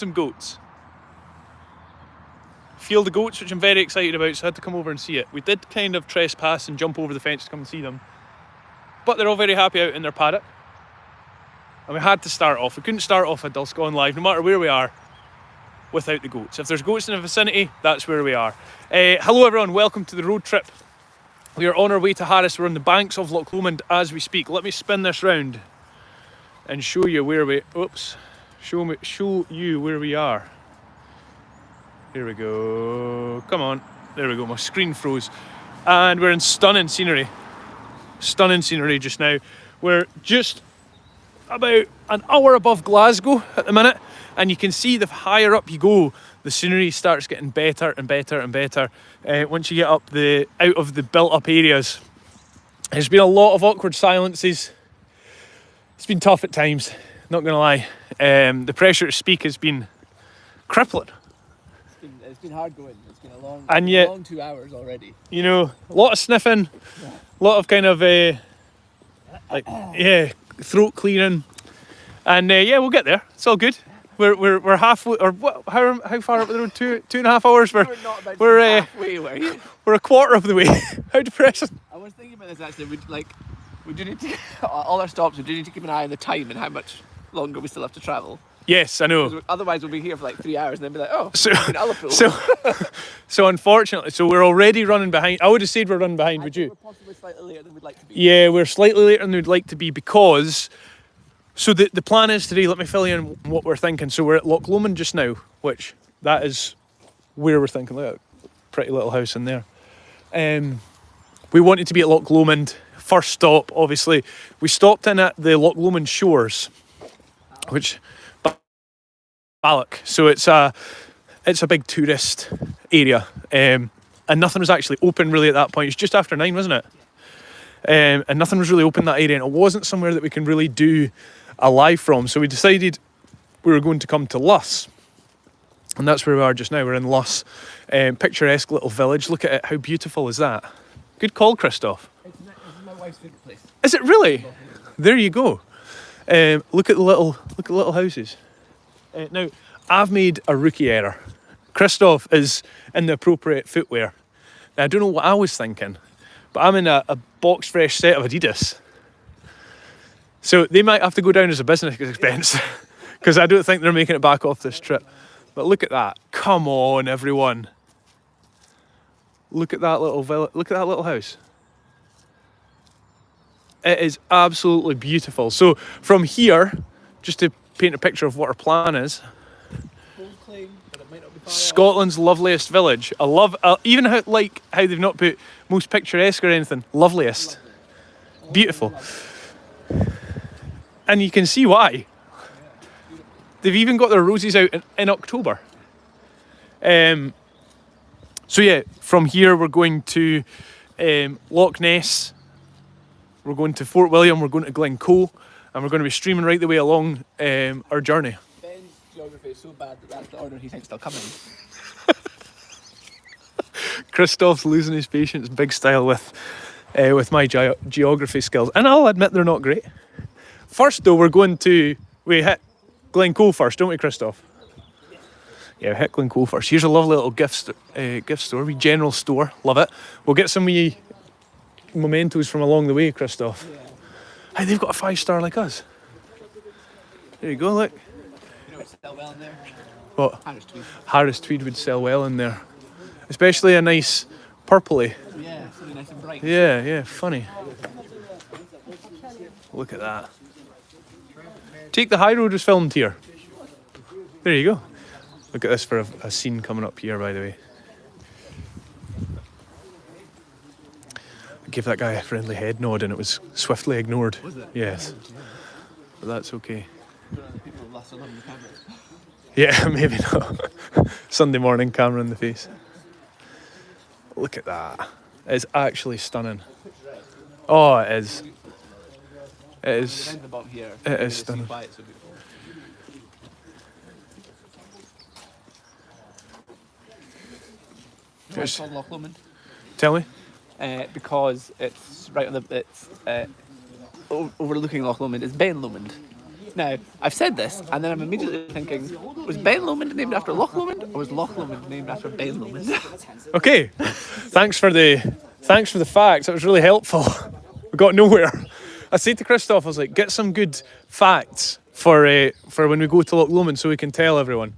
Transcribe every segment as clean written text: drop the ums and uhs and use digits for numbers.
some goats. Field of goats, which I'm very excited about, so I had to come over and see it. We did kind of trespass and jump over the fence to come and see them, but they're all very happy out in their paddock. And we had to start off. We couldn't start off at Dulscone Live, no matter where we are, without the goats. If there's goats in the vicinity, that's where we are. Hello everyone, welcome to the road trip. We are on our way to Harris. We're on the banks of Loch Lomond as we speak. Let me spin this round and show you where we... show you where we are. Here we go. Come on. There we go. My screen froze. And we're in stunning scenery. Stunning scenery just now. We're just about an hour above Glasgow at the minute. And you can see the higher up you go, the scenery starts getting better and better and better. Once you get up out of the built up areas. There's been a lot of awkward silences. It's been tough at times, not going to lie. The pressure to speak has been crippling. It's been hard going. It's been a long, long 2 hours already. You know, a lot of sniffing, a lot of kind of throat clearing, and we'll get there. It's all good. We're halfway, or what? How far up the road? 2.5 hours. We're halfway. We're a quarter of the way. How depressing. I was thinking about this actually. We do need to all our stops. We do need to keep an eye on the time and how much longer we still have to travel. Yes, I know. Otherwise, we'll be here for like 3 hours and then be like, oh, so unfortunately, we're already running behind. I would have said we're running behind. Would you? We're possibly slightly later than we'd like to be. Yeah, we're slightly later than we'd like to be because. So the plan is today. Let me fill you in what we're thinking. So we're at Loch Lomond just now, which that is where we're thinking. Look at that pretty little house in there. We wanted to be at Loch Lomond. First stop, obviously, we stopped in at the Loch Lomond Shores, which Balloch. So it's a big tourist area, and nothing was actually open really at that point. It's just after 9, wasn't it? And nothing was really open in that area, and it wasn't somewhere that we can really do a live from. So we decided we were going to come to Luss, and that's where we are just now. We're in Luss, picturesque little village. Look at it. How beautiful is that? Good call, Kristoff. My wife's favourite place. Is it really? There you go. Look at the little houses. Now, I've made a rookie error. Kristoff is in the appropriate footwear. Now, I don't know what I was thinking, but I'm in a box fresh set of Adidas. So they might have to go down as a business expense because I don't think they're making it back off this trip. But look at that. Come on, everyone. Look at that little villa. Look at that little house. It is absolutely beautiful. So from here, just to paint a picture of what our plan is, Scotland's loveliest village. I love even how they've not put most picturesque or anything. Loveliest, beautiful, and you can see why. They've even got their roses out in October. So yeah, from here we're going to Loch Ness. We're going to Fort William, we're going to Glencoe, and we're going to be streaming right the way along our journey. Ben's geography is so bad that's the order he thinks they'll come in. Kristoff's losing his patience big style with my geography skills, and I'll admit they're not great. First though, we hit Glencoe first, don't we, Kristoff? Yeah, we hit Glencoe first. Here's a lovely little gift store, wee general store, love it. We'll get some wee mementos from along the way, Kristoff. Yeah. Hey, they've got a 5-star like us. There you go, look. You know what sell well in there? What? Harris tweed. Harris tweed would sell well in there. Especially a nice purpley. Yeah, something nice and bright. Yeah, funny. Look at that. Take the High Road was filmed here. There you go. Look at this for a scene coming up here, by the way. Gave that guy a friendly head nod and it was swiftly ignored. Was it? Yes. But that's okay. People of Luss are loving the cameras. Yeah, maybe not. Sunday morning camera in the face. Look at that. It's actually stunning. Oh, it is. It is. It is stunning. It's called Loch Lomond. Tell me. Because it's right on overlooking Loch Lomond. It's Ben Lomond. Now, I've said this, and then I'm immediately thinking, was Ben Lomond named after Loch Lomond, or was Loch Lomond named after Ben Lomond? Okay, thanks for the facts. That was really helpful. We got nowhere. I said to Kristoff, I was like, get some good facts for when we go to Loch Lomond so we can tell everyone.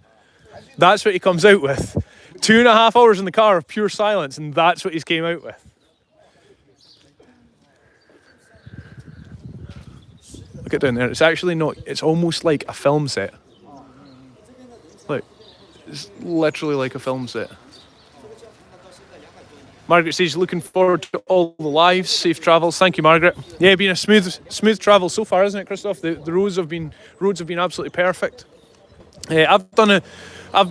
That's what he comes out with. 2.5 hours in the car of pure silence, and that's what he's came out with. Look at down there. It's actually not. It's almost like a film set. Look, it's literally like a film set. Margaret says looking forward to all the lives, safe travels. Thank you, Margaret. Yeah, been a smooth travel so far, isn't it, Kristoff? The roads have been absolutely perfect. I've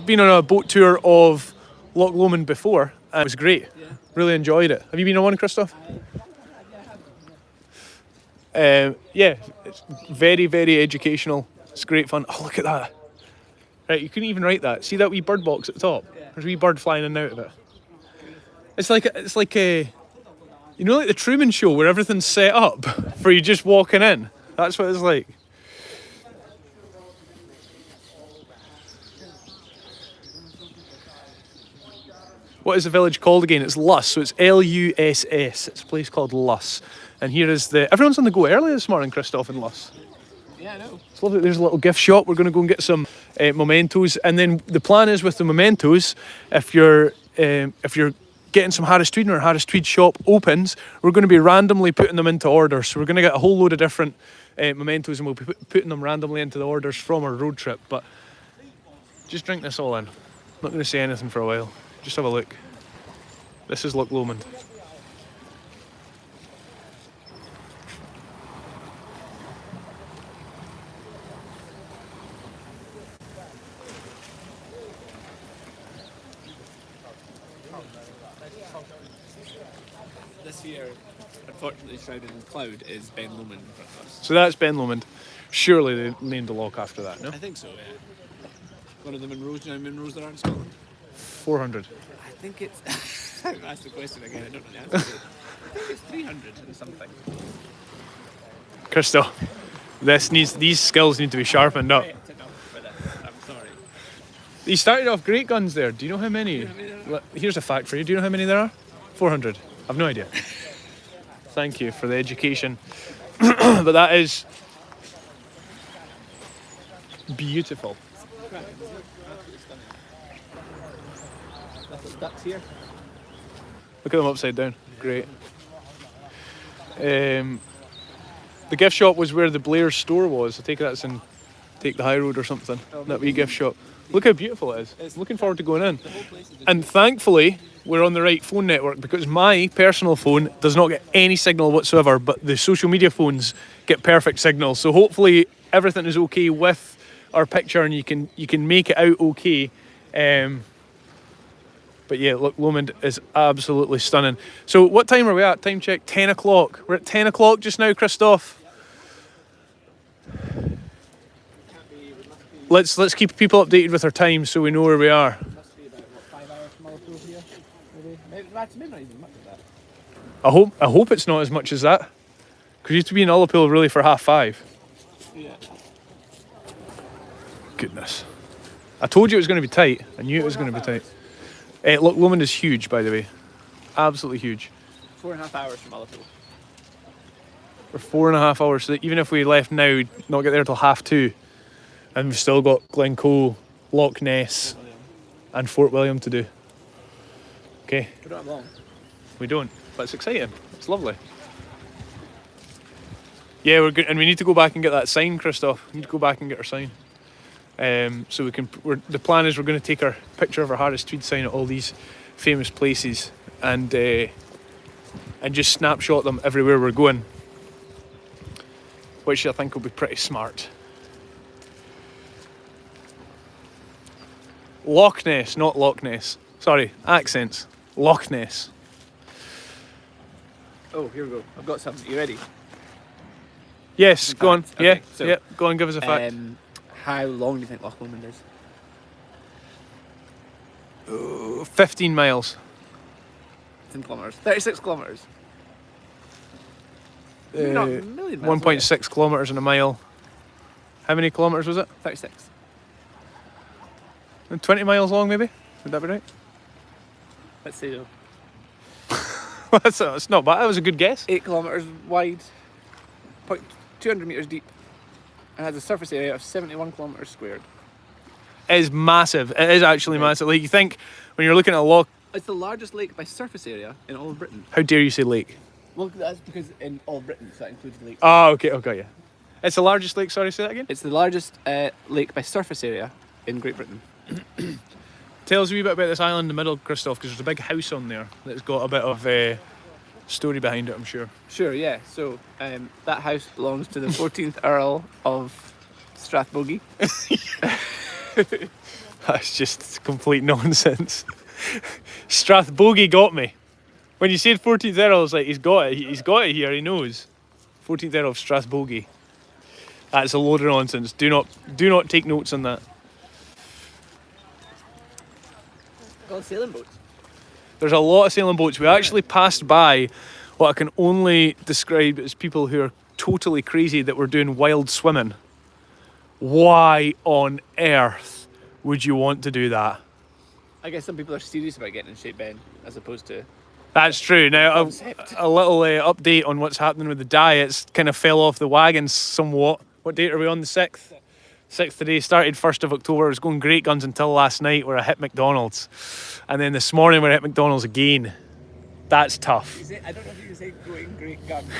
been on a boat tour of Loch Lomond before, and it was great. Yeah. Really enjoyed it. Have you been on one, Kristoff? Yeah, it's very, very educational. It's great fun. Oh, look at that. Right, you couldn't even write that. See that wee bird box at the top? Yeah. There's a wee bird flying in and out of it. It's like a, you know, like the Truman Show where everything's set up for you just walking in. That's what it's like. What is the village called again? It's Luss, so it's Luss. It's a place called Luss. And here is everyone's on the go early this morning, Kristoff and Luss. Yeah, I know. It's lovely. There's a little gift shop. We're going to go and get some mementos. And then the plan is with the mementos, if you're getting some Harris Tweed or Harris Tweed shop opens, we're going to be randomly putting them into orders. So we're going to get a whole load of different mementos and we'll be putting them randomly into the orders from our road trip. But just drink this all in. Not going to say anything for a while. Just have a look. This is Loch Lomond. This year, unfortunately shrouded in cloud, is Ben Lomond in front of us. So that's Ben Lomond. Surely they named the loch after that, no? I think so, yeah. One of the Munros, do you know how many Munros there are in Scotland? 400. I think it's... That's the question again, I don't know the answer. I think it's 300 and something. Kristoff, these skills need to be sharpened up. I'm sorry. You started off great guns there. Do you know how many? Here's a fact for you. Do you know how many there are? 400. I've no idea. Thank you for the education. But that is beautiful. Ducks here. Look at them upside down. Great. The gift shop was where the Blair's store was. I take that's in Take the High Road or something. That wee gift shop. Look how beautiful it is. Looking forward to going in. And thankfully, we're on the right phone network because my personal phone does not get any signal whatsoever, but the social media phones get perfect signal. So hopefully everything is okay with our picture and you can make it out okay. But yeah, look, Lomond is absolutely stunning. So what time are we at? Time check, 10 o'clock. We're at 10 o'clock just now, Kristoff. Let's keep people updated with our time so we know where we are. Must be about 5 hours from Liverpool here, maybe not even much of that. I hope it's not as much as that. Because you have to be in Ullapool really for 5:30. Yeah. Goodness. I told you it was going to be tight. I knew it was going to be tight. Look, Lomond is huge, by the way. Absolutely huge. 4.5 hours from Ullapool. For 4.5 hours. So that even if we left now, we'd not get there till 2:30. And we've still got Glencoe, Loch Ness, and Fort William to do. Okay. We don't have long. We don't, but it's exciting. It's lovely. Yeah, we're good, and we need to go back and get that sign, Kristoff. We need to go back and get our sign. So we can. The plan is we're going to take our picture of our Harris Tweed sign at all these famous places, and just snapshot them everywhere we're going, which I think will be pretty smart. Loch Ness, not Loch Ness. Sorry, accents. Loch Ness. Oh, here we go. I've got something. You ready? Yes, go on. Okay, Yeah, so, yeah. Go on, give us a fact. How long do you think Loch Lomond is? 15 miles. 10 kilometres. 36 kilometres. Maybe not a million miles. 1.6 kilometres in a mile. How many kilometres was it? 36. 20 miles long, maybe? Would that be right? Let's say though. That's not bad. That was a good guess. 8 kilometres wide, 200 metres deep, and has a surface area of 71 kilometres squared. It is massive. It is actually massive. Like, you think when you're looking at a loch, It's the largest lake by surface area in all of Britain. how dare you say lake? Well, that's because in all of Britain, so that includes the lake. Oh, okay, yeah. It's the largest lake, sorry, say that again? It's the largest lake by surface area in Great Britain. Tell us a wee bit about this island in the middle, Kristoff, because there's a big house on there that's got a bit of story behind it, I'm sure. Sure, yeah. So that house belongs to the 14th Earl of Strathbogie. That's just complete nonsense. Strathbogie got me. When you said 14th Earl, I was like, he's got it here, he knows. 14th Earl of Strathbogie. That's a load of nonsense. Do not take notes on that. Called sailing boats. There's a lot of sailing boats. We actually passed by what I can only describe as people who are totally crazy that were doing wild swimming. Why on earth would you want to do that? I guess some people are serious about getting in shape, Ben, as opposed to... That's true. Now, Concept. a little update on what's happening with the diets. Kind of fell off the wagon somewhat. What date are we on? The 6th? 6th today, started 1st of October. It was going great guns until last night where I hit McDonald's. And then this morning we're at McDonald's again. That's tough. I don't know if you can say going great guns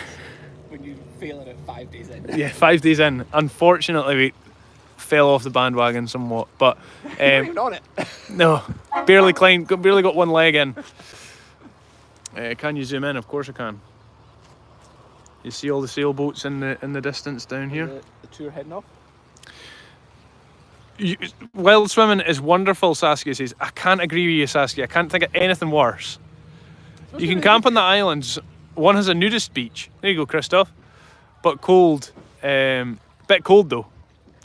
when you fail at it 5 days in. Yeah, 5 days in. Unfortunately, we fell off the bandwagon somewhat. But You're not even on it. no, barely climbed, barely got one leg in. Can you zoom in? Of course I can. You see all the sailboats in the distance down here? The tour heading off. Wild swimming is wonderful, Saskia says. I can't agree with you, Saskia. I can't think of anything worse. You can camp on the islands. One has a nudist beach. There you go, Kristoff. But cold. Bit cold though.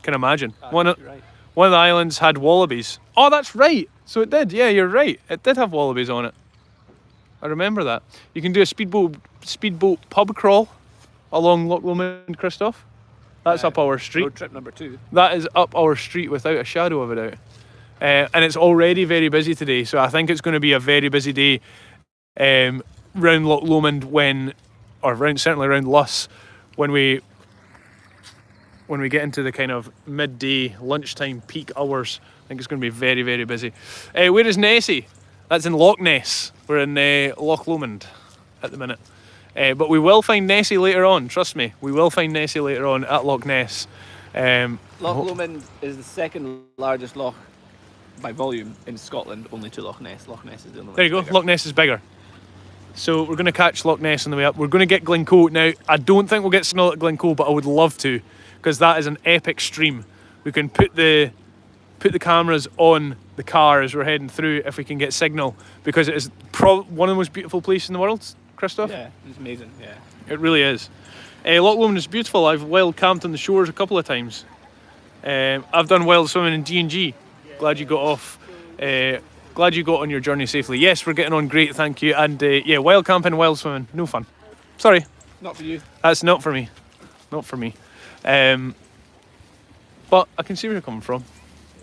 Can imagine. One of the islands had wallabies. Oh, that's right. So it did. Yeah, you're right. It did have wallabies on it. I remember that. You can do a speedboat pub crawl along Loch Lomond, Kristoff. That's up our street. Road trip number 2. That is up our street without a shadow of a doubt. And it's already very busy today, so I think it's going to be a very busy day round Loch Lomond certainly around Luss when we get into the kind of midday lunchtime peak hours. I think it's going to be very, very busy. Where is Nessie? That's in Loch Ness. We're in Loch Lomond at the minute. But we will find Nessie later on, trust me. We will find Nessie later on at Loch Ness. Loch Lomond is the second largest loch by volume in Scotland, only to Loch Ness. Loch Ness is the only one. There you go, bigger. Loch Ness is bigger. So we're going to catch Loch Ness on the way up. We're going to get Glencoe. Now, I don't think we'll get snow at Glencoe, but I would love to, because that is an epic stream. We can put the cameras on the car as we're heading through if we can get signal, because it is one of the most beautiful places in the world, Kristoff. Yeah, it's amazing, yeah. It really is. Loch Lomond is beautiful. I've wild camped on the shores a couple of times. I've done wild swimming in G&G. Glad you got off. Glad you got on your journey safely. Yes, we're getting on great, thank you. And yeah, wild camping, wild swimming, no fun. Sorry. Not for you. That's not for me. Not for me. But I can see where you're coming from.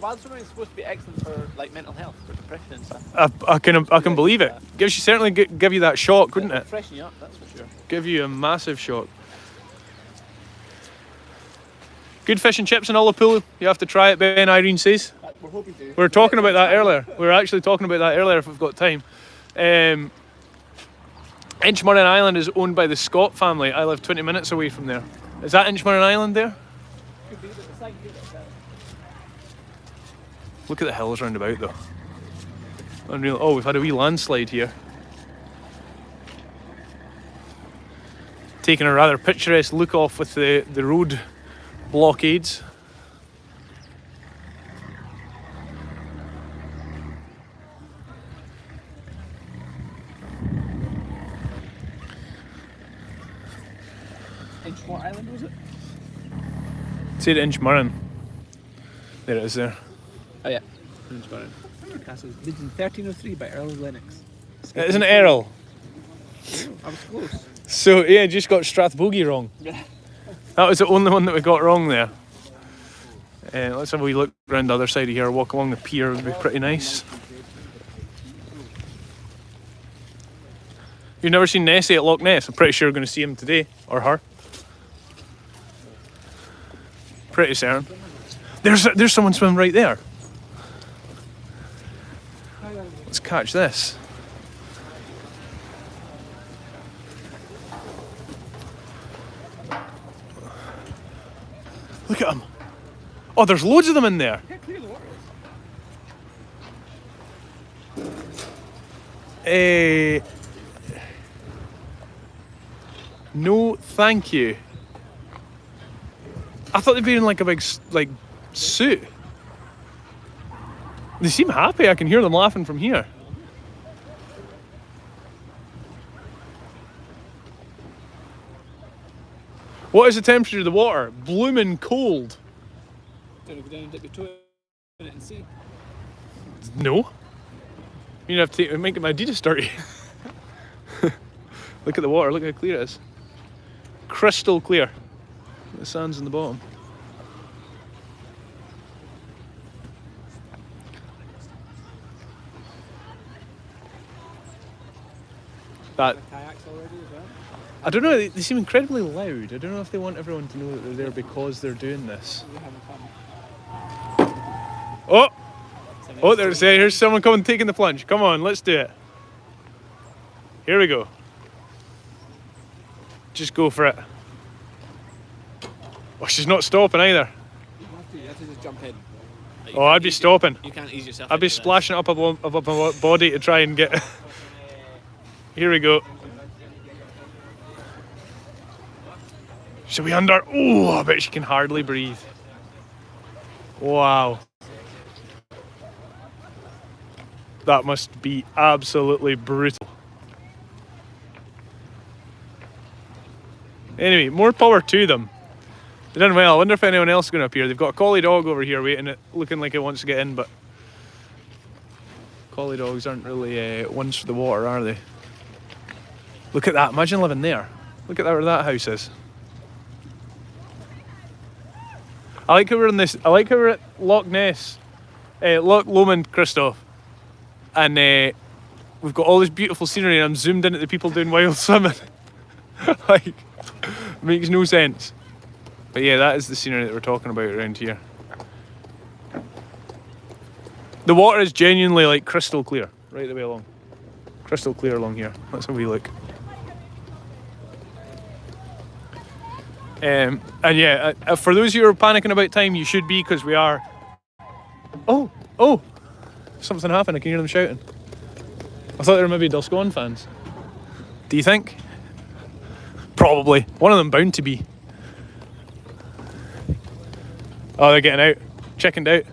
Wild swimming is supposed to be excellent for like mental health, for depression and stuff. I can believe it. Gives you certainly give you that shock, wouldn't it? Freshen you up, that's for sure. Give you a massive shock. Good fish and chips in all the pool. You have to try it, Ben, Irene says. We're hoping to. We were talking about that earlier. We were actually talking about that earlier if we've got time. Inchmurren Island is owned by the Scott family. I live 20 minutes away from there. Is that Inchmurren Island there? Could be, but the sign here that says- Look at the hills round about though. Unreal. Oh, we've had a wee landslide here. Taking a rather picturesque look off with the road blockades. What island was it? Say the Inchmurren. There it is there. Oh yeah, Inchmurren. Castles. Lived in 1303 by Earl of Lennox. Isn't it Errol? I was close. So yeah, just got Strathbogie wrong. Yeah. That was the only one that we got wrong there. Let's have a wee look around the other side of here. Walk along the pier would be pretty nice. You've never seen Nessie at Loch Ness? I'm pretty sure you're going to see him today, or her. Pretty certain. There's someone swimming right there. Let's catch this. Look at him. Oh, there's loads of them in there. No, thank you. I thought they'd be in like a big suit. They seem happy. I can hear them laughing from here. What is the temperature of the water? Blooming cold. Do you want to go down and dip your toe in it and see? No. You'd have to make my Adidas dirty. Look at the water, look how clear it is. Crystal clear. The sand's in the bottom. That Kayaks already as well? I don't know, they seem incredibly loud. I don't know if they want everyone to know that they're there because they're doing this. We're having fun. Oh! Oh, here's someone coming taking the plunge. Come on, let's do it. Here we go. Just go for it. Oh, she's not stopping either. You have to just jump in. Like, Oh, I'd be stopping. You can't ease yourself. I'd be splashing up my body to try and get... Here we go. Shall we under? Oh, I bet she can hardly breathe. Wow. That must be absolutely brutal. Anyway, more power to them. They done well. I wonder if anyone else is going to appear. They've got a collie dog over here waiting, looking like it wants to get in, but collie dogs aren't really ones for the water, are they? Look at that. Imagine living there. Look at that, where that house is. I like how we're in this. I like how we're at Loch Ness, Loch Lomond, Kristoff, and we've got all this beautiful scenery. And I'm zoomed in at the people doing wild swimming. Like, makes no sense. But yeah, that is the scenery that we're talking about around here. The water is genuinely like crystal clear, right the way along. Crystal clear along here. Let's have a wee look. And yeah, for those of you who are panicking about time, you should be, because we are... Oh! Something happened, I can hear them shouting. I thought they were maybe Dulscone fans. Do you think? Probably. One of them bound to be. Oh, they're getting out. Chickened out.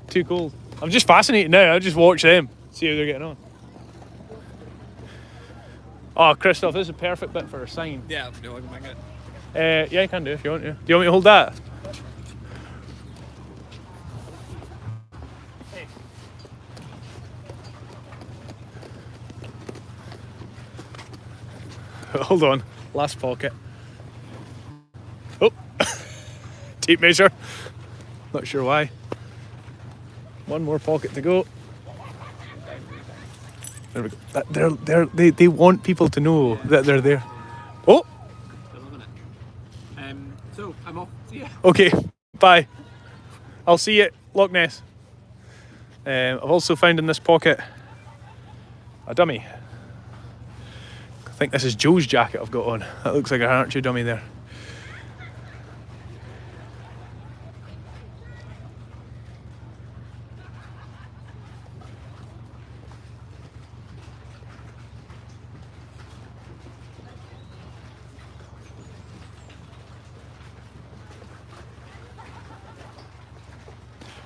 Too cold. I'm just fascinated now, I'll just watch them. See how they're getting on. Oh, Kristoff, this is a perfect bit for a sign. Yeah, no, I can make it. Yeah, you can do if you want to. Do you want me to hold that? Hold on. Last pocket. Oh! Tape measure. Not sure why. One more pocket to go. There we go. They want people to know that they're there. Oh! So, I'm off. See ya. Okay, bye. I'll see you at Loch Ness. I've also found in this pocket a dummy. I think this is Joe's jacket I've got on. That looks like an Archie dummy there.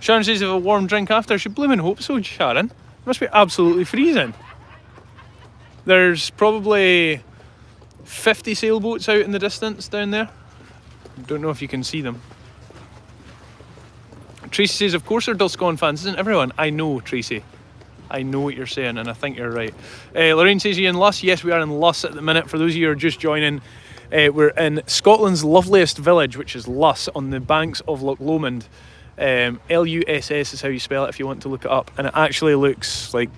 Sharon says if a warm drink after, she blooming hope so, Sharon. It must be absolutely freezing. There's probably 50 sailboats out in the distance down there. Don't know if you can see them. Tracy says, of course they're Dulscone fans, isn't everyone? I know, Tracy. I know what you're saying, and I think you're right. Lorraine says, are you in Luss? Yes, we are in Luss at the minute. For those of you who are just joining, we're in Scotland's loveliest village, which is Luss, on the banks of Loch Lomond. Luss is how you spell it if you want to look it up, and it actually looks like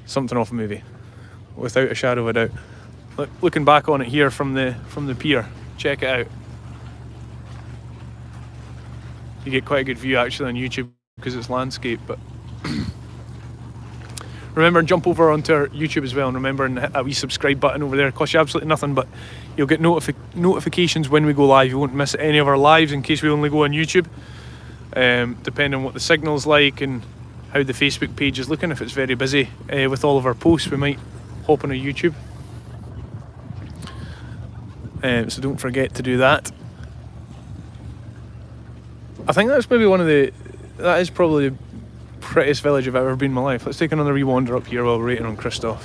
something off a movie, without a shadow of a doubt. Looking back on it here from the pier, check it out. You get quite a good view actually on YouTube because it's landscape, but remember, jump over onto our YouTube as well, and remember and hit that wee subscribe button over there. It costs you absolutely nothing, but you'll get notifications when we go live. You won't miss any of our lives in case we only go on YouTube. Depending on what the signal's like and how the Facebook page is looking. If it's very busy with all of our posts, we might hop on a YouTube. So don't forget to do that. I think that's maybe that is probably the prettiest village I've ever been in my life. Let's take another wee wander up here while we're waiting on Kristoff.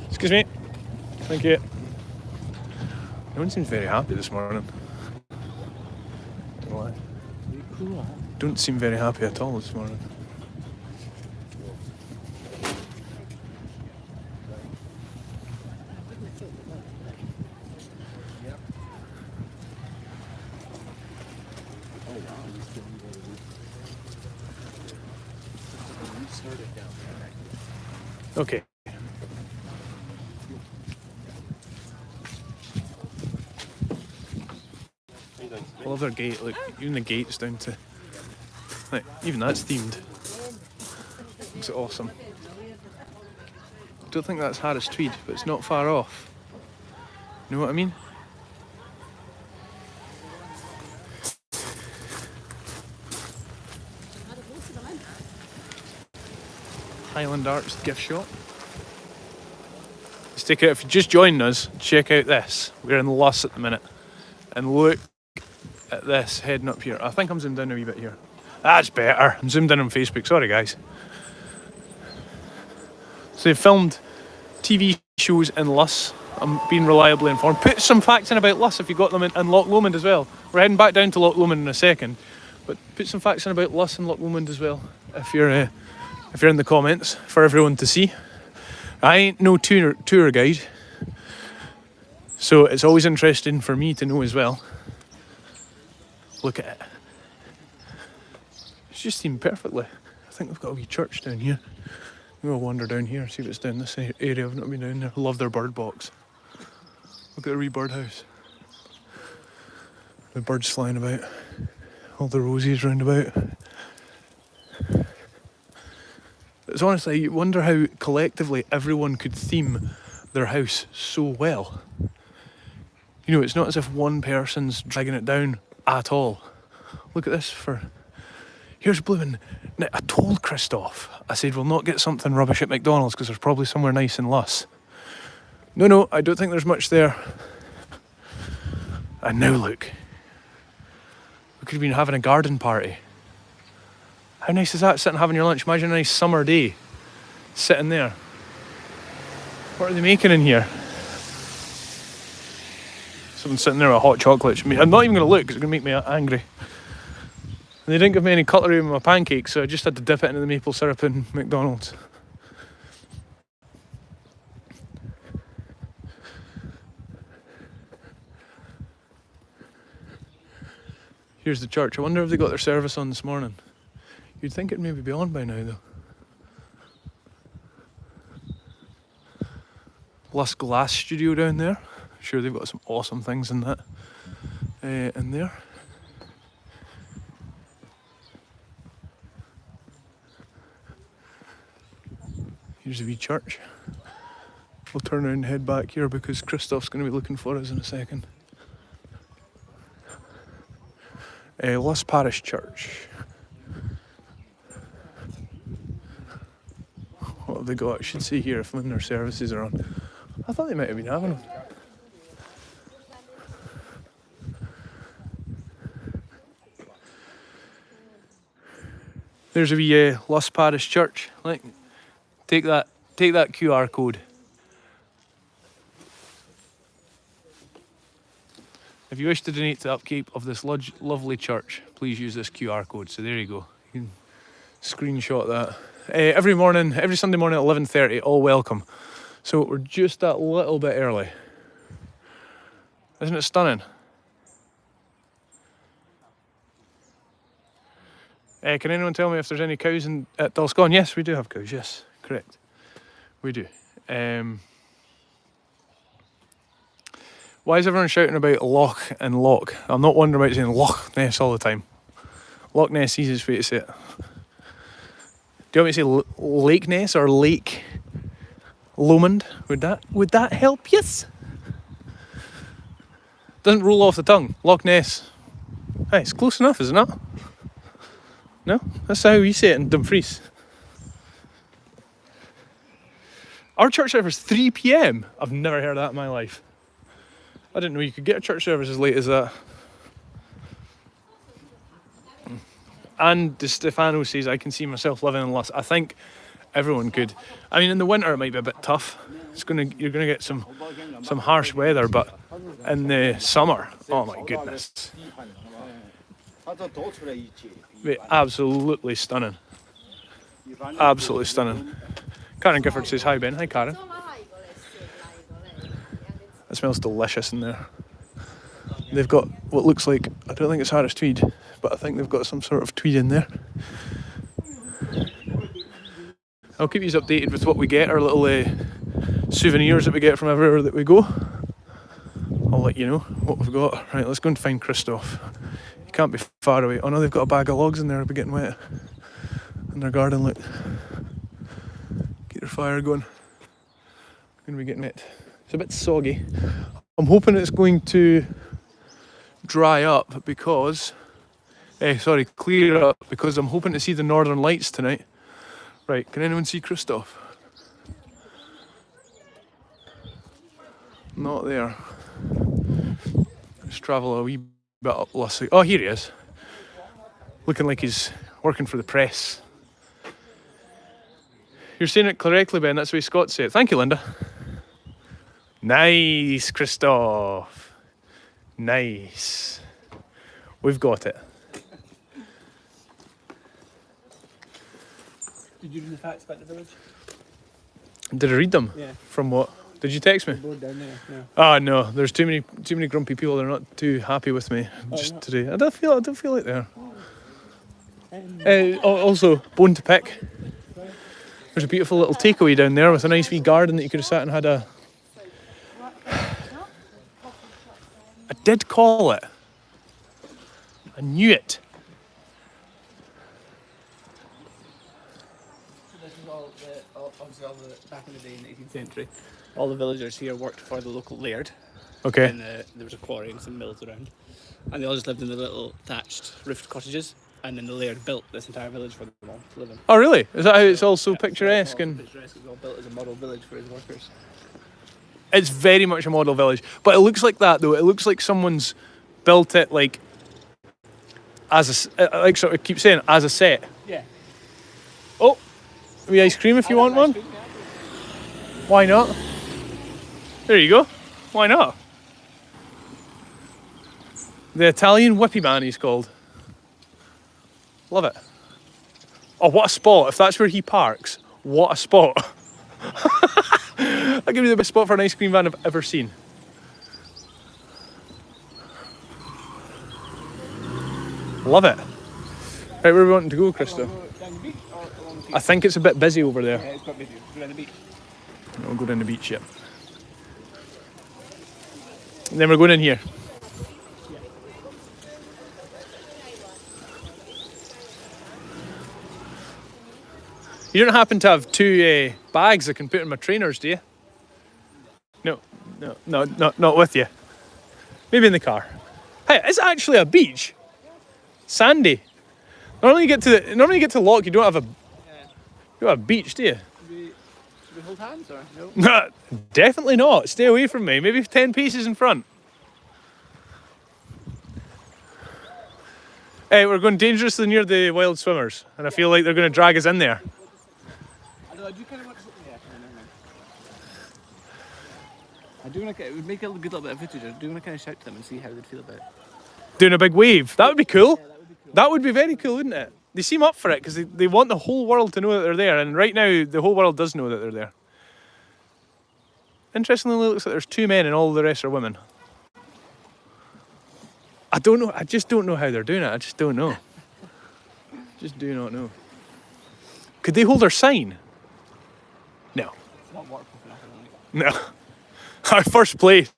Excuse me. Thank you. No one seems very happy this morning. Don't know why. Don't seem very happy at all this morning. Okay. I love their gate. Look, even the gate's down to. Like, even that's themed. Looks awesome. I don't think that's Harris Tweed, but it's not far off. You know what I mean? Highland Arts gift shop. Let's take it. If you just joined us, check out this. We're in Luss at the minute, and look at this heading up here. I think I'm zoomed in a wee bit here. That's better. I'm zoomed in on Facebook. Sorry, guys. So they've filmed TV shows in Luss. I'm being reliably informed. Put some facts in about Luss if you got them in Loch Lomond as well. We're heading back down to Loch Lomond in a second, but put some facts in about Luss and Loch Lomond as well if you're in the comments for everyone to see. I ain't no tour guide, so it's always interesting for me to know as well. Look at it. It's just themed perfectly. I think they've got a wee church down here. We'll wander down here and see if it's down this area. I've not been down there. I love their bird box. Look at the wee birdhouse. The birds flying about. All the roses round about. It's honestly, you wonder how collectively everyone could theme their house so well. You know, it's not as if one person's dragging it down at all. Look at this here's blooming. Now, I told Kristoff, I said, we'll not get something rubbish at McDonald's because there's probably somewhere nice in Luss. No, I don't think there's much there. And now look. We could have been having a garden party. How nice is that, sitting having your lunch? Imagine a nice summer day, sitting there. What are they making in here? Someone's sitting there with a hot chocolate. I'm not even going to look because it's going to make me angry. And they didn't give me any cutlery with my pancakes, so I just had to dip it into the maple syrup in McDonald's. Here's the church. I wonder if they got their service on this morning. You'd think it'd maybe be on by now, though. Luss Glass Studio down there. I'm sure they've got some awesome things in that. In there. Here's a wee church. We'll turn around and head back here because Kristoff's going to be looking for us in a second. Luss Parish Church. What have they got? I should see here if when their services are on. I thought they might have been having them. There's a wee Luss Parish Church. Like, take that QR code. If you wish to donate to the upkeep of this lovely church, please use this QR code. So there you go. You can screenshot that. Every Sunday morning at 11:30, all welcome. So we're just that little bit early. Isn't it stunning? Can anyone tell me if there's any cows at Dalscon? Yes, we do have cows. Yes, correct. We do. Why is everyone shouting about Loch and Loch? I'm not wondering about saying Loch Ness all the time. Loch Ness, easiest way to say it. Do you want me to say Lake Ness or Lake Lomond? Would that help? Yes. Doesn't roll off the tongue. Loch Ness. Hey, it's close enough, is it not? No? That's how we say it in Dumfries. Our church service 3 p.m. I've never heard that in my life. I didn't know you could get a church service as late as that. And De Stefano says I can see myself living in Luss. I think everyone could. I mean, in the winter it might be a bit tough. You're gonna get some harsh weather, but in the summer, oh my goodness, be absolutely stunning. Absolutely stunning. Karen Gifford says hi, Ben. Hi, Karen. It smells delicious in there. They've got what looks like, I don't think it's Harris tweed, but I think they've got some sort of tweed in there. I'll keep you updated with what we get, our little souvenirs that we get from everywhere that we go. I'll let you know what we've got. Right, let's go and find Kristoff. He can't be far away. Oh no, they've got a bag of logs in there, they'll be getting wet. In their garden, look. Get their fire going. Going to be getting wet. It's a bit soggy. I'm hoping it's going to dry up because... clear up, because I'm hoping to see the Northern Lights tonight. Right, can anyone see Kristoff? Not there. Let's travel a wee bit up Luss. Oh, here he is. Looking like he's working for the press. You're saying it correctly, Ben. That's the way Scott say it. Thank you, Linda. Nice, Kristoff. Nice. We've got it. Did you read the facts about the village? Did I read them? Yeah. From what? Did you text me? The board down there. Yeah. Oh no, there's too many grumpy people. They're not too happy with me just today. I don't feel like they are. Also, bone to pick. There's a beautiful little takeaway down there with a nice wee garden that you could have sat and had a. I did call it. I knew it. Obviously, back in the day in the 18th century, all the villagers here worked for the local laird. Okay. And there was a quarry and some mills around. And they all just lived in the little thatched roofed cottages. And then the laird built this entire village for them all to live in. Oh really? Is that how it's all so picturesque? And Picturesque. It was all built as a model village for his workers. it's very much a model village, but it looks like that though. It looks like someone's built it like as a like sort of keep saying as a set. Yeah. Oh, wee ice cream if you want one. Why not? There you go. Why not? The Italian Whippy Man he's called. Love it. Oh, what a spot. If that's where he parks, what a spot. That'll give me the best spot for an ice cream van I've ever seen. Love it. Right, where are we wanting to go, Krista? Down the beach or along the beach? I think it's a bit busy over there. Yeah, it's quite busy. Go down the beach. We'll go down the beach, yep. And then we're going in here. You don't happen to have two bags I can put in my trainers, do you? No, not with you. Maybe in the car. Hey, it's actually a beach. Sandy. Normally you get to Loch, you don't have a beach, do you? Should we hold hands or no? Definitely not. Stay away from me. Maybe 10 paces in front. Hey, we're going dangerously near the wild swimmers, and I feel like they're going to drag us in there. I do kind of want to. Yeah, I do want to. It would make a good little bit of footage. I do want to kind of shout to them and see how they'd feel about it. Doing a big wave. That would be cool. Yeah, that would be cool. That would be very cool, wouldn't it? They seem up for it because they want the whole world to know that they're there, and right now the whole world does know that they're there. Interestingly, it looks like there's two men and all the rest are women. I don't know. I just don't know how they're doing it. I just don't know. Just do not know. Could they hold our sign? No. It's not waterproof enough, I don't think. No. Our first place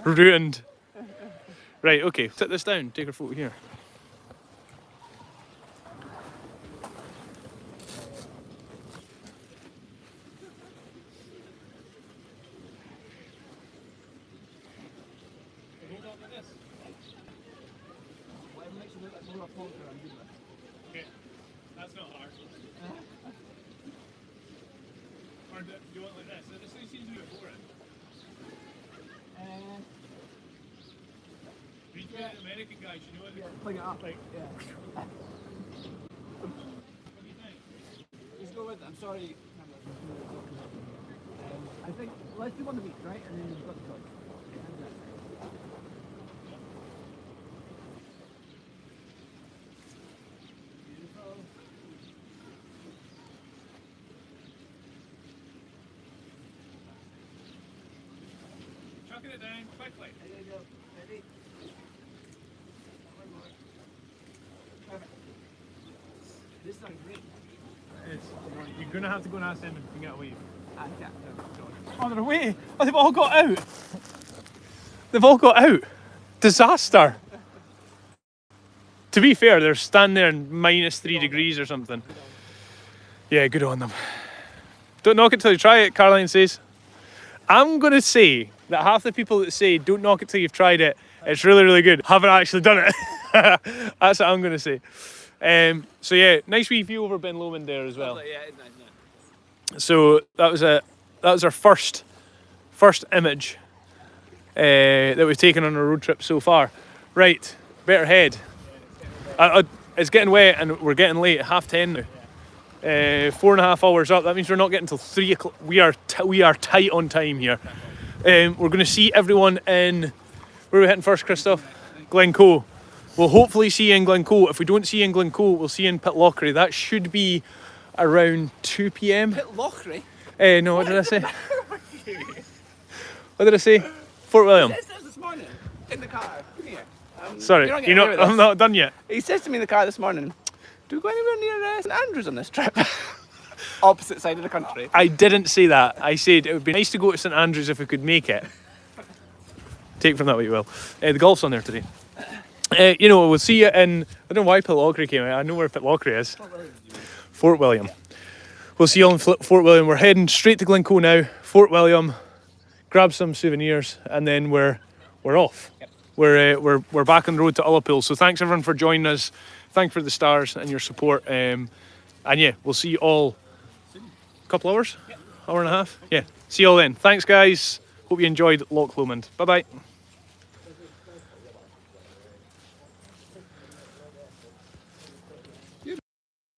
ruined. Right, okay, sit this down, take our photo here. Okay, that's not hard. Or do you want like this? This thing seems a bit boring. You need to be an American guy, you know what? Plug it up. Like, Yeah. what do you think? Let's go with it. I'm sorry. I think let's do one a week, right? And then we've got the choice. Chucking it down quickly. There you go. Ready? Perfect. This sounds great. You're going to have to go and ask them if you can get away. I can't. Oh, they're away. Oh, they've all got out. They've all got out. Disaster. To be fair, they're standing there in -3 degrees or something. Yeah, good on them. Don't knock it till you try it, Caroline says. I'm going to say that half the people that say don't knock it till you've tried it, it's really, really good, haven't actually done it. That's what I'm going to say. So yeah, nice wee view over Ben Lomond there as well. Yeah, it's nice, isn't it? So that was our first image that we've taken on our road trip so far. Right, better head. It's getting wet and we're getting late. 10:30 now. 4.5 hours up. That means we're not getting till 3 o'clock. We are tight on time here. We're going to see everyone in. Where are we heading first, Kristoff? Glencoe. We'll hopefully see you in Glencoe. If we don't see you in Glencoe, we'll see you in Pitlochry. That should be around 2 p.m. Pitlochry? No, what did I say? What did I say? Fort William. He says this morning in the car. Come here. Sorry, I'm not done yet. He says to me in the car this morning, do we go anywhere near St Andrews on this trip? Opposite side of the country. I didn't say that. I said it would be nice to go to St Andrews if we could make it. Take from that what you will. The golf's on there today. We'll see you in. I don't know why Pitlochry came out. I know where Pitlochry is. Fort William. We'll see you in Fort William. We're heading straight to Glencoe now. Fort William. Grab some souvenirs, and then we're off. Yep. We're back on the road to Ullapool. So thanks everyone for joining us. Thanks for the stars and your support. And yeah, we'll see you all. A couple hours, yep. Hour and a half. Yeah. See you all then. Thanks guys. Hope you enjoyed Loch Lomond. Bye bye.